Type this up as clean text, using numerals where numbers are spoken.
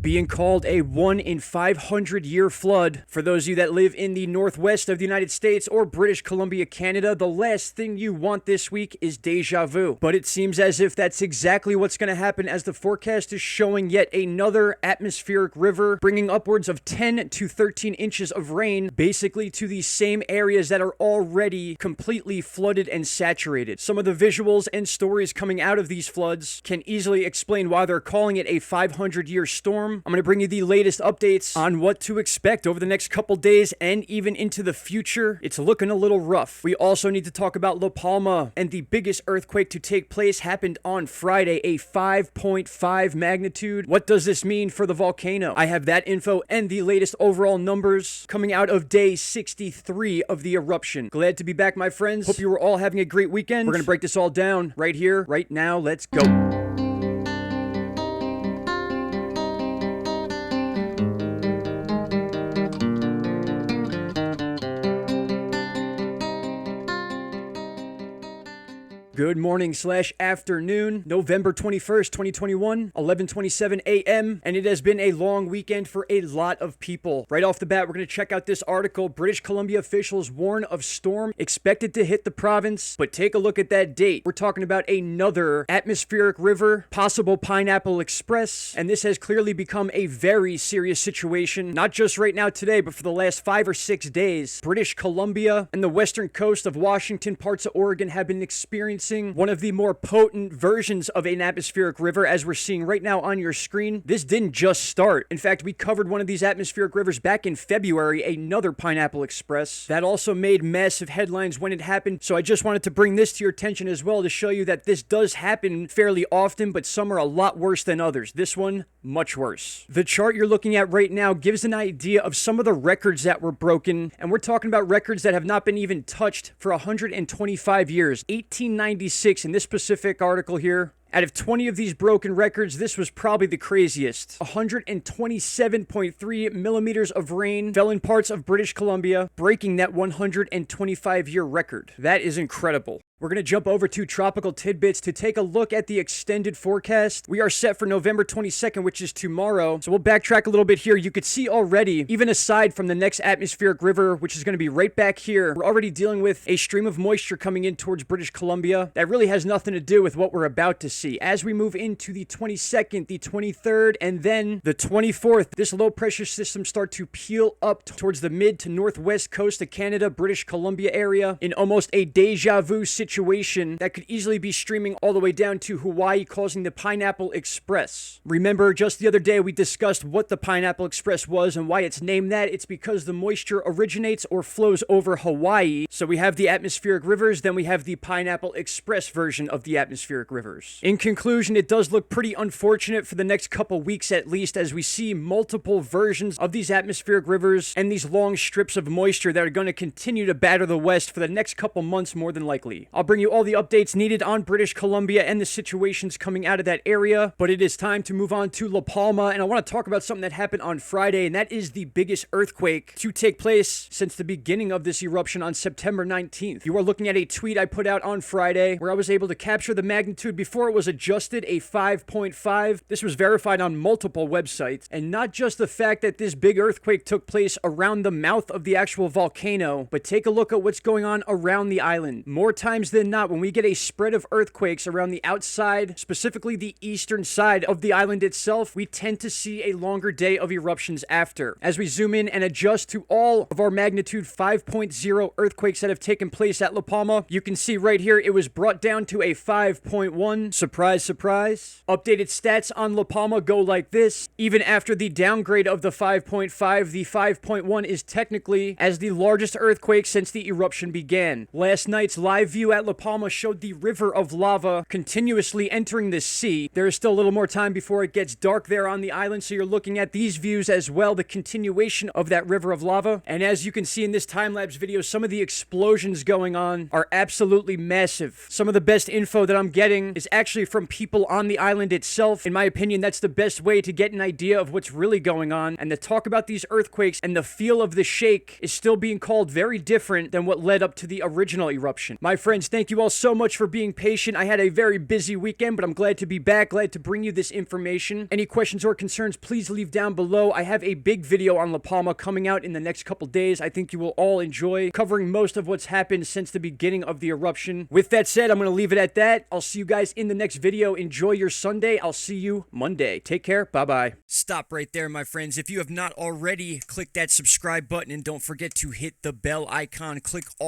being called a 1 in 500 year flood. For those of you that live in the northwest of the United States or British Columbia, Canada, the last thing you want this week is deja vu. But it seems as if that's exactly what's going to happen, as the forecast is showing yet another atmospheric river bringing upwards of 10 to 13 inches of rain, basically to the same areas that are already completely flooded and saturated. Some of the visuals and stories coming out of these floods can easily explain why they're calling it a 500-year storm. I'm going to bring you the latest updates on what to expect over the next couple days and even into the future. It's looking a little rough. We also need to talk about La Palma, and the biggest earthquake to take place happened on Friday, a 5.5 magnitude. What does this mean for the volcano? I have that info and the latest overall numbers coming out of day 63 of the eruption. Glad to be back, my friends. Hope you were all having a great weekend. We're going to break this all down right here, right now. Let's go. Good morning / afternoon, November 21st, 2021, 11:27 a.m., and it has been a long weekend for a lot of people. Right off the bat, we're going to check out this article. British Columbia officials warn of storm expected to hit the province, but take a look at that date. We're talking about another atmospheric river, possible Pineapple Express, and this has clearly become a very serious situation, not just right now today, but for the last 5 or 6 days. British Columbia and the western coast of Washington, parts of Oregon have been experiencing one of the more potent versions of an atmospheric river, as we're seeing right now on your screen. This didn't just start. In fact, we covered one of these atmospheric rivers back in February, another Pineapple Express. That also made massive headlines when it happened, so I just wanted to bring this to your attention as well to show you that this does happen fairly often, but some are a lot worse than others. This one, much worse. The chart you're looking at right now gives an idea of some of the records that were broken, and we're talking about records that have not been even touched for 125 years. 1896 in this specific article here. Out of 20 of these broken records, this was probably the craziest. 127.3 millimeters of rain fell in parts of British Columbia, breaking that 125-year record. That is incredible. We're going to jump over to Tropical Tidbits to take a look at the extended forecast. We are set for November 22nd, which is tomorrow. So we'll backtrack a little bit here. You could see already, even aside from the next atmospheric river, which is going to be right back here, we're already dealing with a stream of moisture coming in towards British Columbia. That really has nothing to do with what we're about to see. As we move into the 22nd, the 23rd, and then the 24th, this low pressure system start to peel up towards the mid to northwest coast of Canada, British Columbia area, in almost a deja vu situation that could easily be streaming all the way down to Hawaii, causing the Pineapple Express. Remember, just the other day we discussed what the Pineapple Express was and why it's named that. It's because the moisture originates or flows over Hawaii. So we have the atmospheric rivers, then we have the Pineapple Express version of the atmospheric rivers. In conclusion, it does look pretty unfortunate for the next couple weeks at least, as we see multiple versions of these atmospheric rivers and these long strips of moisture that are going to continue to batter the West for the next couple months more than likely. I'll bring you all the updates needed on British Columbia and the situations coming out of that area, but it is time to move on to La Palma, and I want to talk about something that happened on Friday, and that is the biggest earthquake to take place since the beginning of this eruption on September 19th. You are looking at a tweet I put out on Friday where I was able to capture the magnitude before it was adjusted, a 5.5. This was verified on multiple websites, and not just the fact that this big earthquake took place around the mouth of the actual volcano, but take a look at what's going on around the island. More times than not, when we get a spread of earthquakes around the outside, specifically the eastern side of the island itself, we tend to see a longer day of eruptions after. As we zoom in and adjust to all of our magnitude 5.0 earthquakes that have taken place at La Palma, you can see right here it was brought down to a 5.1. Surprise, surprise. Updated stats on La Palma go like this. Even after the downgrade of the 5.5, the 5.1 is technically as the largest earthquake since the eruption began. Last night's live view at La Palma showed the river of lava continuously entering the sea. There is still a little more time before it gets dark there on the island, so you're looking at these views as well, the continuation of that river of lava. And as you can see in this time-lapse video, some of the explosions going on are absolutely massive. Some of the best info that I'm getting is actually from people on the island itself. In my opinion, that's the best way to get an idea of what's really going on, and the talk about these earthquakes and the feel of the shake is still being called very different than what led up to the original eruption. My friends, friends, thank you all so much for being patient. I had a very busy weekend, but I'm glad to be back, glad to bring you this information. Any questions or concerns, please leave down below. I have a big video on La Palma coming out in the next couple days. I think you will all enjoy covering most of what's happened since the beginning of the eruption. With that said, I'm going to leave it at that. I'll see you guys in the next video. Enjoy your Sunday. I'll see you Monday. Take care. Bye-bye. Stop right there, my friends. If you have not already, click that subscribe button and don't forget to hit the bell icon. Click all